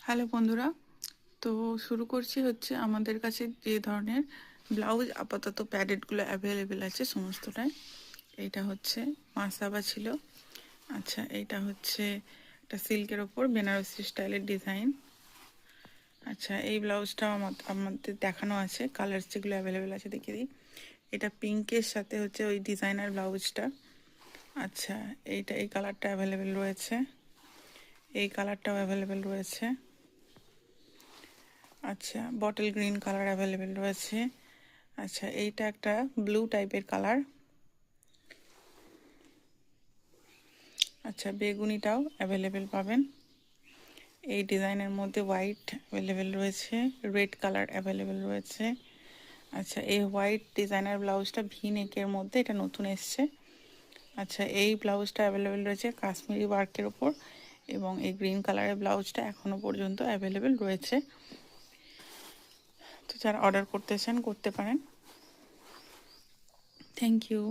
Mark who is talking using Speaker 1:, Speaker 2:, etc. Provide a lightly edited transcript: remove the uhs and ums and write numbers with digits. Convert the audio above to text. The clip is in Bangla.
Speaker 1: হ্যালো বন্ধুরা, তো শুরু করছি হচ্ছে আমাদের কাছে যে ধরনের ব্লাউজ আপাতত প্যাডেডগুলো অ্যাভেলেবেল আছে সমস্তটাই। এইটা হচ্ছে মাসাবা ছিল। আচ্ছা, এইটা হচ্ছে একটা সিল্কের ওপর বেনারসি স্টাইলের ডিজাইন। আচ্ছা, এই ব্লাউজটাও আমাদের দেখানো আছে, কালার যেগুলো অ্যাভেলেবেল আছে দেখিয়ে দিই। এটা পিঙ্কের সাথে হচ্ছে ওই ডিজাইনার ব্লাউজটা। আচ্ছা, এই কালারটা অ্যাভেলেবেল রয়েছে, এই কালারটাও অ্যাভেলেবেল রয়েছে। আচ্ছা, বটল গ্রিন কালার অ্যাভেলেবেল রয়েছে। আচ্ছা, এইটা একটা ব্লু টাইপের কালার। আচ্ছা, বেগুনিটাও অ্যাভেলেবেল পাবেন। এই ডিজাইনের মধ্যে হোয়াইট অ্যাভেলেবেল রয়েছে, রেড কালার অ্যাভেলেবেল রয়েছে। আচ্ছা, এই হোয়াইট ডিজাইনার ব্লাউজটা ভি নেকের মধ্যে, এটা নতুন এসছে। আচ্ছা, এই ব্লাউজটা অ্যাভেলেবেল রয়েছে কাশ্মীরি ওয়ার্কের ওপর, এবং এই গ্রিন কালারের ব্লাউজটা এখনও পর্যন্ত অ্যাভেলেবেল রয়েছে। তো যারা অর্ডার করতে চান করতে পারেন। Thank you.